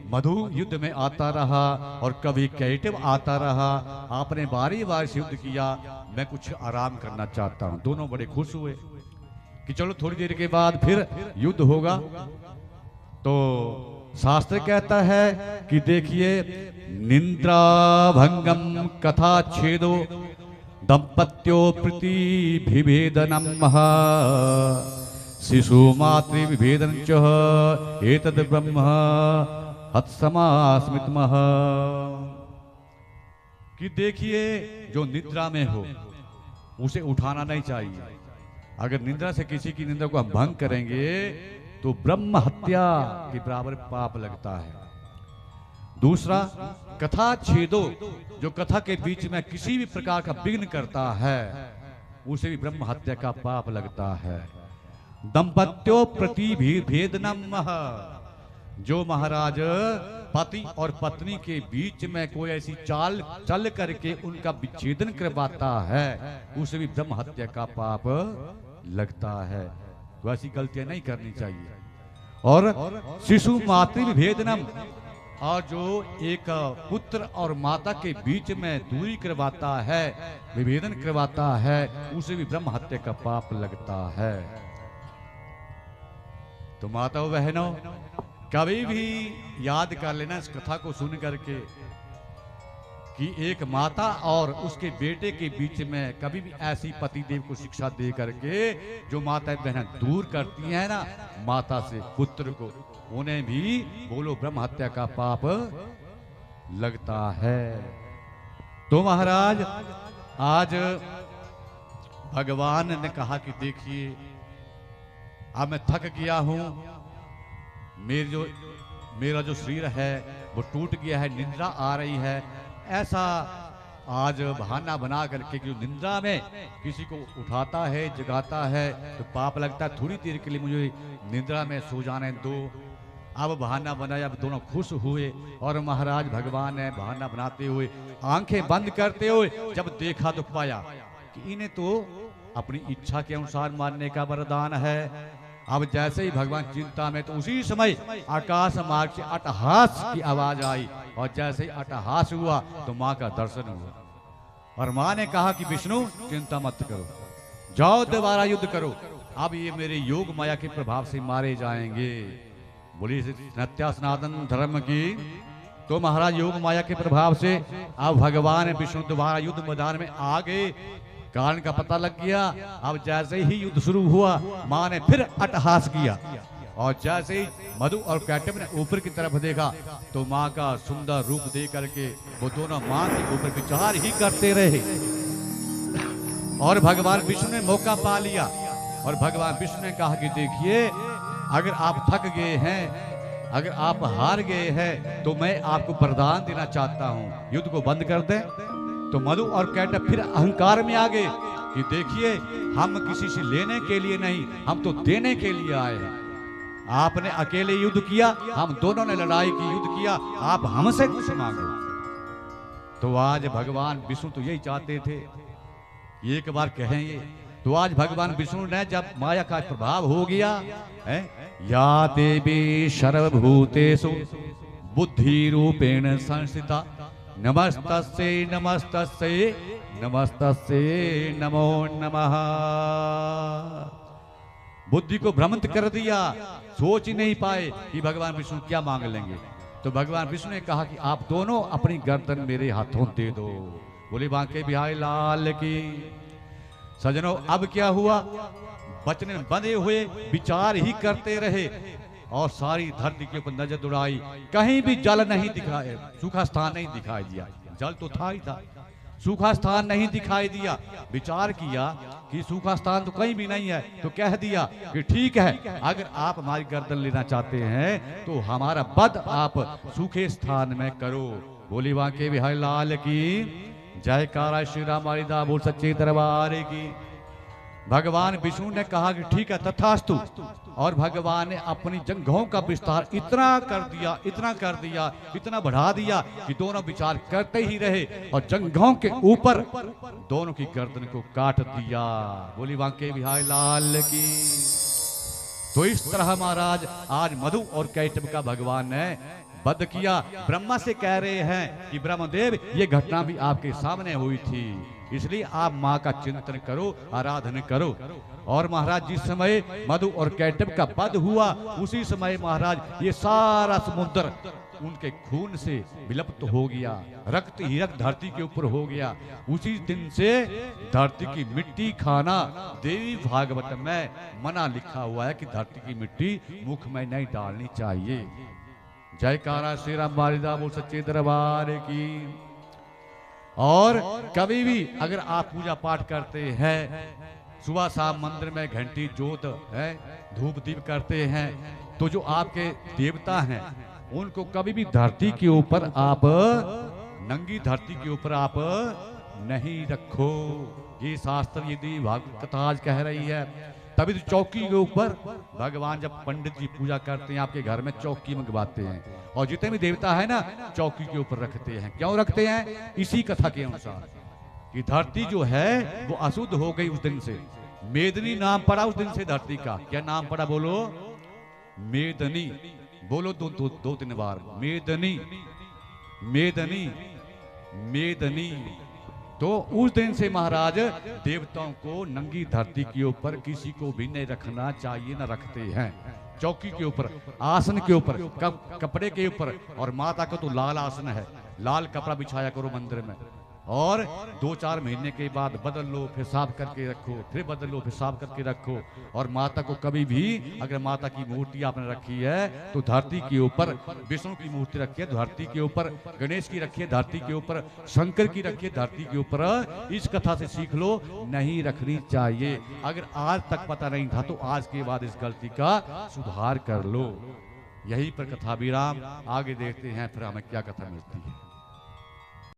मधु युद्ध में आता रहा और कभी कैटव आता रहा। आपने बारी बारी से युद्ध किया, मैं कुछ आराम करना चाहता हूं। दोनों बड़े खुश हुए कि चलो थोड़ी देर के बाद फिर युद्ध होगा। तो शास्त्र कहता है कि देखिए, निंद्रा भंगम कथा छेदो दंपत्यो प्रीति विभेदनम शिशु मातृ विभेदन च एतद ब्रह्म हत्समास्मितमः। कि देखिए, जो निद्रा में हो उसे उठाना नहीं चाहिए। अगर निद्रा से किसी की निंदा को हम भंग करेंगे तो ब्रह्म हत्या के बराबर पाप लगता है। दूसरा, कथा छेदो, जो कथा के बीच में किसी भी प्रकार का विघ्न करता है उसे भी ब्रह्म हत्या का पाप लगता है। दंपत्यो प्रति भेदनम, जो महाराज पति और पत्नी के बीच में कोई ऐसी चाल चल करके उनका विच्छेदन करवाता है उसे भी ब्रह्म हत्या का पाप लगता है। तो ऐसी गलतियां नहीं करनी चाहिए। और शिशु मातृ विभेदनम, और जो एक पुत्र और माता के बीच में दूरी करवाता है, विभेदन करवाता है, उसे भी ब्रह्म हत्या का पाप लगता है। तो माताओं बहनों, कभी भी याद कर लेना इस कथा को सुन करके कि एक माता और उसके बेटे के बीच में कभी भी ऐसी पतिदेव को शिक्षा दे करके जो माता बहन दूर करती हैं ना माता से पुत्र को, उन्हें भी बोलो ब्रह्म हत्या का पाप लगता है। तो महाराज, आज भगवान ने कहा कि देखिए, अब मैं थक गया हूं, मेरा जो शरीर है वो टूट गया है, निंद्रा आ रही है। ऐसा आज बहाना बना करके जो निंद्रा में किसी को उठाता है, जगाता है तो पाप लगता है। थोड़ी देर के लिए मुझे निंद्रा में सो जाने दो। अब बहाना बनाया, अब दोनों खुश हुए और महाराज भगवान ने बहाना बनाते हुए आंखें बंद करते हुए जब देखा तो पाया कि इन्हें तो अपनी इच्छा के अनुसार मानने का वरदान है। अब जैसे ही भगवान चिंता में, तो उसी समय आकाश मार्ग से अट्टहास की आवाज आई और जैसे ही अट्टहास हुआ तो माँ का दर्शन हुआ। और माँ ने कहा कि विष्णु चिंता मत करो, जाओ दोबारा युद्ध करो, अब ये मेरे योग माया के प्रभाव से मारे जाएंगे। बोली नित्या सनातन धर्म की। तो महाराज योग माया के प्रभाव से अब भगवान विष्णु दोबारा युद्ध मैदान में आ गए। कारण का पता लग गया। अब जैसे ही युद्ध शुरू हुआ, माँ ने फिर अट्टहास किया और जैसे ही मधु और कैटव ने ऊपर की तरफ देखा तो माँ का सुंदर रूप देख करके वो दोनों माँ के ऊपर विचार ही करते रहे। और भगवान विष्णु ने मौका पा लिया और भगवान विष्णु ने कहा कि देखिए, अगर आप थक गए हैं, अगर आप हार गए हैं तो मैं आपको वरदान देना चाहता हूँ, युद्ध को बंद कर दें। तो मधु और कैटव फिर अहंकार में आ गए कि देखिए, हम किसी से लेने के लिए नहीं, हम तो देने के लिए आए हैं। आपने अकेले युद्ध किया, हम दोनों ने लड़ाई की, युद्ध किया, आप हमसे कुछ मांगो। तो आज भगवान विष्णु तो यही चाहते थे, एक बार कहें ये। तो आज भगवान विष्णु ने जब माया का प्रभाव हो गया है, या देवी सर्वभूतेषु बुद्धि रूपेण संस्थिता नमस्तस्यै नमस्तस्यै नमस्तस्यै नमो नमः। बुद्धि को भ्रमित कर दिया, सोच ही नहीं पाए कि भगवान विष्णु क्या मांग लेंगे। तो भगवान विष्णु ने कहा कि आप दोनों अपनी गर्दन मेरे हाथों दे दो। बोले बांके बिहारी लाल की। सजनों, अब क्या हुआ, बचने में बंधे हुए विचार ही करते रहे और सारी धरती के ऊपर नजर दौड़ाई, कहीं भी जल नहीं दिखाए, सूखा स्थान नहीं दिखाई दिया। जल तो था ही था, सूखा स्थान नहीं दिखाई दिया। विचार किया कि सूखा स्थान तो कहीं भी नहीं है, तो कह दिया कि ठीक है, अगर आप हमारी गर्दन लेना चाहते हैं तो हमारा वध आप सूखे स्थान में करो। बोली बांके बिहारी लाल की जयकारा, श्री राम हरिदा बोल सच्चे दरबार की। भगवान विष्णु ने कहा कि ठीक है, तथास्तु। और भगवान ने अपनी जंघों का विस्तार इतना कर दिया, इतना कर दिया, इतना बढ़ा दिया कि दोनों विचार करते ही रहे और जंघों के ऊपर दोनों की गर्दन को काट दिया। बोली बांके बिहारी लाल की। तो इस तरह महाराज आज मधु और कैटव का भगवान ने वध किया। ब्रह्मा से कह रहे हैं कि ब्रह्मदेव ये घटना भी आपके सामने हुई थी, इसलिए आप माँ का चिंतन करो, आराधना करो। और महाराज जिस समय मधु और कैटब का वध हुआ उसी समय महाराज ये सारा समुद्र उनके खून से विलुप्त हो गया, रक्त ही रक्त धरती के ऊपर हो गया। उसी दिन से धरती की मिट्टी खाना देवी भागवत में मना लिखा हुआ है कि धरती की मिट्टी मुख में नहीं डालनी चाहिए। जयकारा श्री राम बारिदा बोल सच्चे दरबार की। और कभी भी अगर आप पूजा पाठ करते हैं, सुबह शाम मंदिर में घंटी जोत है, धूप दीप करते हैं, तो जो आपके देवता हैं उनको कभी भी धरती के ऊपर आप, नंगी धरती के ऊपर आप नहीं रखो। ये शास्त्र यदि भागवत कथा आज कह रही है। तभी तो चौकी के ऊपर भगवान जब पंडित जी पूजा करते हैं आपके घर में चौकी मंगवाते हैं, और जितने भी देवता है ना चौकी के ऊपर रखते हैं। क्यों रखते हैं? इसी कथा के अनुसार कि धरती जो है वो अशुद्ध हो गई उस दिन से। मेदनी नाम पड़ा उस दिन से धरती का। क्या नाम पड़ा? बोलो मेदनी। बोलो दो तीन बार, मेदनी मेदनी मेदनी। तो उस दिन से महाराज देवताओं को नंगी धरती के ऊपर किसी को भी नहीं रखना चाहिए, न रखते हैं। चौकी के ऊपर, आसन के ऊपर, कपड़े के ऊपर। और माता का तो लाल आसन है, लाल कपड़ा बिछाया करो मंदिर में। और 2-4 महीने के बाद बदल लो, फिर साफ करके रखो, फिर बदल लो, फिर साफ करके रखो। और माता को कभी भी, अगर माता की मूर्ति आपने रखी है तो धरती के ऊपर, विष्णु की मूर्ति रखी है धरती के ऊपर, गणेश की रखी है धरती के ऊपर, शंकर की रखी है धरती के ऊपर, इस कथा से सीख लो, नहीं रखनी चाहिए। अगर आज तक पता नहीं था तो आज के बाद इस गलती का सुधार कर लो। यही पर कथा विराम। आगे देखते हैं फिर हमें क्या कथा मिलती है।